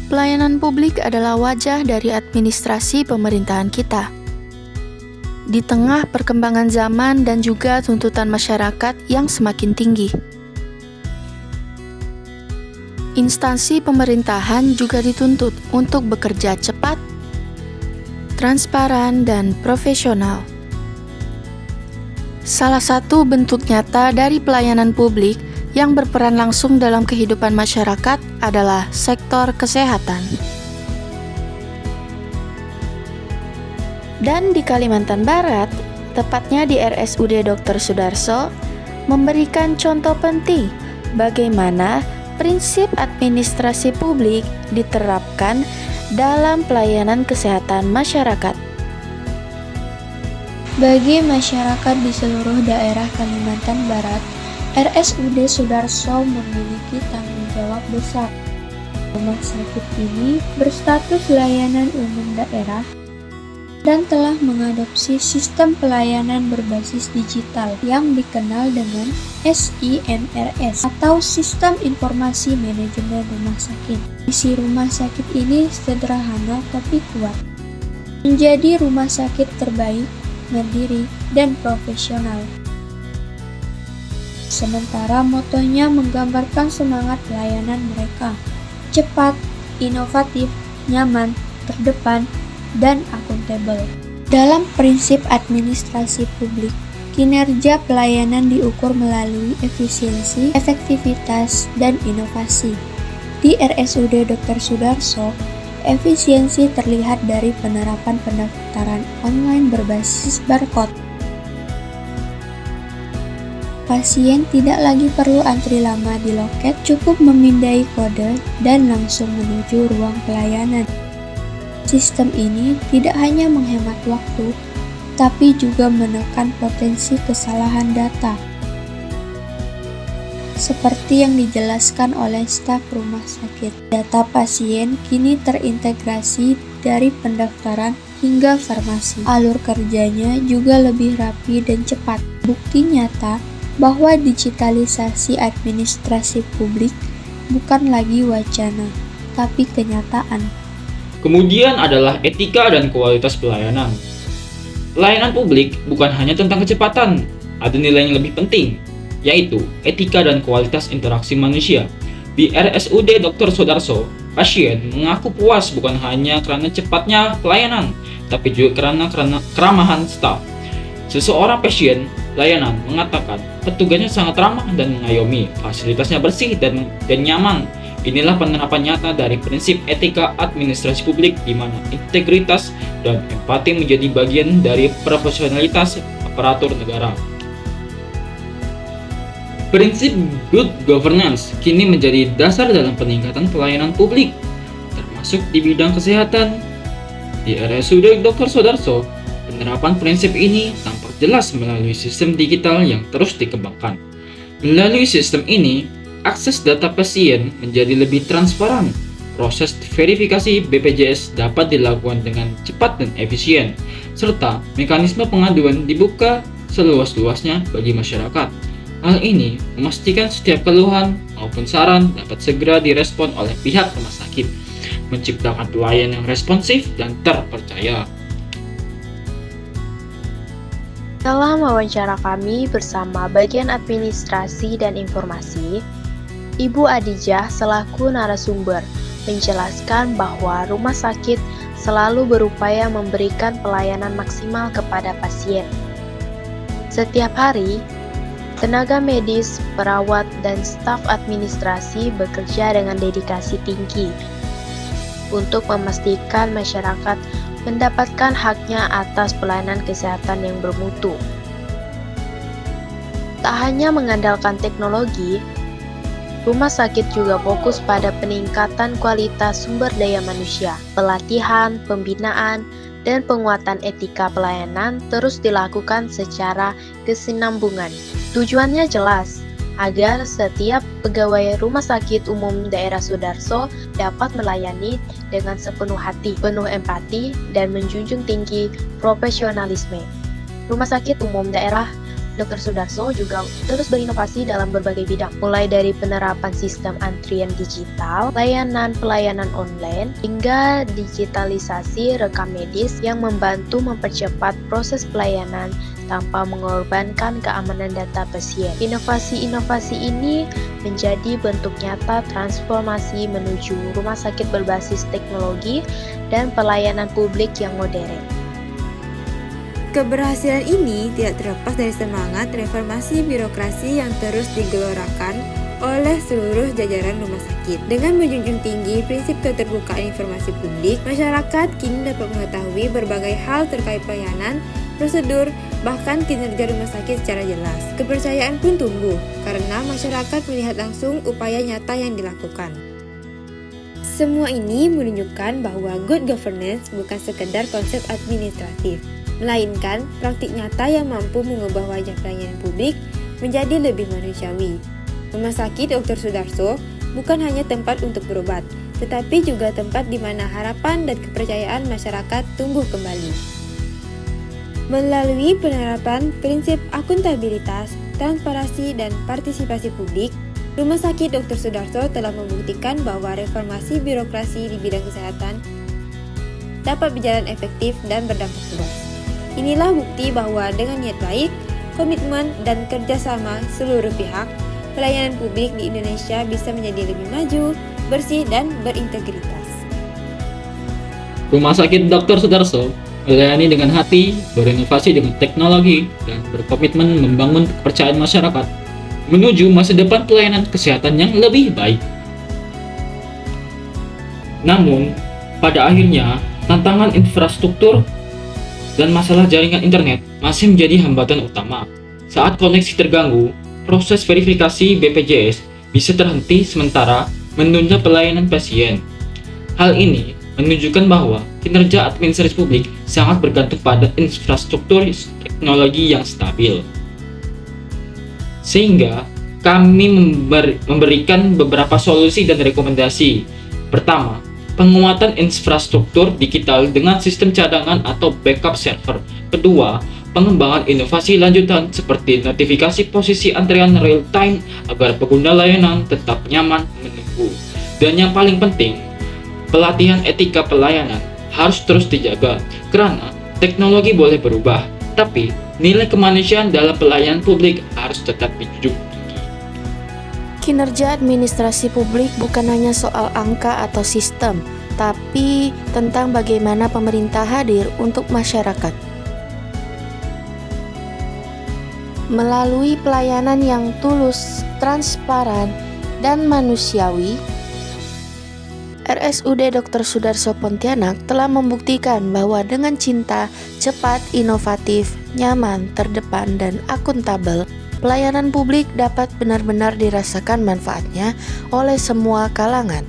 Pelayanan publik adalah wajah dari administrasi pemerintahan kita. Di tengah perkembangan zaman dan juga tuntutan masyarakat yang semakin tinggi, instansi pemerintahan juga dituntut untuk bekerja cepat, transparan, dan profesional. Salah satu bentuk nyata dari pelayanan publik yang berperan langsung dalam kehidupan masyarakat adalah sektor kesehatan. Dan di Kalimantan Barat, tepatnya di RSUD Dr. Sudarso, memberikan contoh penting bagaimana prinsip administrasi publik diterapkan dalam pelayanan kesehatan masyarakat. Bagi masyarakat di seluruh daerah Kalimantan Barat, RSUD Sudarso memiliki tanggung jawab besar. Rumah sakit ini berstatus layanan umum daerah dan telah mengadopsi sistem pelayanan berbasis digital yang dikenal dengan SIMRS atau Sistem Informasi Manajemen Rumah Sakit. Misi rumah sakit ini sederhana tapi kuat, menjadi rumah sakit terbaik, mandiri, dan profesional. Sementara motonya menggambarkan semangat pelayanan mereka, cepat, inovatif, nyaman, terdepan, dan akuntabel. Dalam prinsip administrasi publik, kinerja pelayanan diukur melalui efisiensi, efektivitas, dan inovasi. Di RSUD Dr. Sudarso, efisiensi terlihat dari penerapan pendaftaran online berbasis barcode. Pasien tidak lagi perlu antri lama di loket, cukup memindai kode dan langsung menuju ruang pelayanan. Sistem ini tidak hanya menghemat waktu, tapi juga menekan potensi kesalahan data. Seperti yang dijelaskan oleh staf rumah sakit, data pasien kini terintegrasi dari pendaftaran hingga farmasi. Alur kerjanya juga lebih rapi dan cepat. Bukti nyata bahwa digitalisasi administrasi publik bukan lagi wacana, tapi kenyataan. Kemudian adalah etika dan kualitas pelayanan. Pelayanan publik bukan hanya tentang kecepatan, ada nilai yang lebih penting, yaitu etika dan kualitas interaksi manusia. Di RSUD Dr. Sudarso, pasien mengaku puas bukan hanya karena cepatnya pelayanan, tapi juga karena keramahan staf. Seseorang pasien layanan mengatakan petugasnya sangat ramah dan mengayomi, fasilitasnya bersih dan nyaman. Inilah penerapan nyata dari prinsip etika administrasi publik di mana integritas dan empati menjadi bagian dari profesionalitas aparatur negara. Prinsip good governance kini menjadi dasar dalam peningkatan pelayanan publik, termasuk di bidang kesehatan. Di RSUD Dr. Sudarso, penerapan prinsip ini tampak jelas melalui sistem digital yang terus dikembangkan. Melalui sistem ini, akses data pasien menjadi lebih transparan. Proses verifikasi BPJS dapat dilakukan dengan cepat dan efisien, serta mekanisme pengaduan dibuka seluas-luasnya bagi masyarakat. Hal ini memastikan setiap keluhan maupun saran dapat segera direspon oleh pihak rumah sakit, menciptakan pelayanan yang responsif dan terpercaya. Dalam wawancara kami bersama bagian administrasi dan informasi, Ibu Adijah selaku narasumber menjelaskan bahwa rumah sakit selalu berupaya memberikan pelayanan maksimal kepada pasien. Setiap hari, tenaga medis, perawat, dan staf administrasi bekerja dengan dedikasi tinggi untuk memastikan masyarakat mendapatkan haknya atas pelayanan kesehatan yang bermutu. Tak hanya mengandalkan teknologi, rumah sakit juga fokus pada peningkatan kualitas sumber daya manusia. Pelatihan, pembinaan, dan penguatan etika pelayanan terus dilakukan secara kesinambungan. Tujuannya jelas, agar setiap pegawai Rumah Sakit Umum Daerah Sudarso dapat melayani dengan sepenuh hati, penuh empati, dan menjunjung tinggi profesionalisme. Rumah Sakit Umum Daerah Dr. Sudarso juga terus berinovasi dalam berbagai bidang, mulai dari penerapan sistem antrian digital, pelayanan online, hingga digitalisasi rekam medis yang membantu mempercepat proses pelayanan tanpa mengorbankan keamanan data pasien. Inovasi-inovasi ini menjadi bentuk nyata transformasi menuju rumah sakit berbasis teknologi dan pelayanan publik yang modern. Keberhasilan ini tidak terlepas dari semangat reformasi birokrasi yang terus digelorakan oleh seluruh jajaran rumah sakit. Dengan menjunjung tinggi prinsip keterbukaan informasi publik, masyarakat kini dapat mengetahui berbagai hal terkait pelayanan, prosedur, bahkan kinerja rumah sakit secara jelas. Kepercayaan pun tumbuh karena masyarakat melihat langsung upaya nyata yang dilakukan. Semua ini menunjukkan bahwa good governance bukan sekedar konsep administratif, melainkan praktik nyata yang mampu mengubah wajah pelayanan publik menjadi lebih manusiawi. Rumah sakit Dr. Sudarso bukan hanya tempat untuk berobat, tetapi juga tempat di mana harapan dan kepercayaan masyarakat tumbuh kembali. Melalui penerapan prinsip akuntabilitas, transparansi, dan partisipasi publik, Rumah Sakit Dr. Sudarso telah membuktikan bahwa reformasi birokrasi di bidang kesehatan dapat berjalan efektif dan berdampak luas. Inilah bukti bahwa dengan niat baik, komitmen, dan kerjasama seluruh pihak, pelayanan publik di Indonesia bisa menjadi lebih maju, bersih, dan berintegritas. Rumah Sakit Dr. Sudarso melayani dengan hati, berinovasi dengan teknologi, dan berkomitmen membangun kepercayaan masyarakat menuju masa depan pelayanan kesehatan yang lebih baik. Namun, pada akhirnya, tantangan infrastruktur dan masalah jaringan internet masih menjadi hambatan utama. Saat koneksi terganggu, proses verifikasi BPJS bisa terhenti sementara menunda pelayanan pasien. Hal ini menunjukkan bahwa kinerja administrasi publik sangat bergantung pada infrastruktur teknologi yang stabil. Sehingga kami memberikan beberapa solusi dan rekomendasi. Pertama, penguatan infrastruktur digital dengan sistem cadangan atau backup server. Kedua, pengembangan inovasi lanjutan seperti notifikasi posisi antrian real time agar pengguna layanan tetap nyaman menunggu. Dan yang paling penting, pelatihan etika pelayanan harus terus dijaga karena teknologi boleh berubah, tapi nilai kemanusiaan dalam pelayanan publik harus tetap dijunjung tinggi. Kinerja administrasi publik bukan hanya soal angka atau sistem, tapi tentang bagaimana pemerintah hadir untuk masyarakat. Melalui pelayanan yang tulus, transparan, dan manusiawi, RSUD Dr. Sudarso Pontianak telah membuktikan bahwa dengan cinta, cepat, inovatif, nyaman, terdepan, dan akuntabel, pelayanan publik dapat benar-benar dirasakan manfaatnya oleh semua kalangan.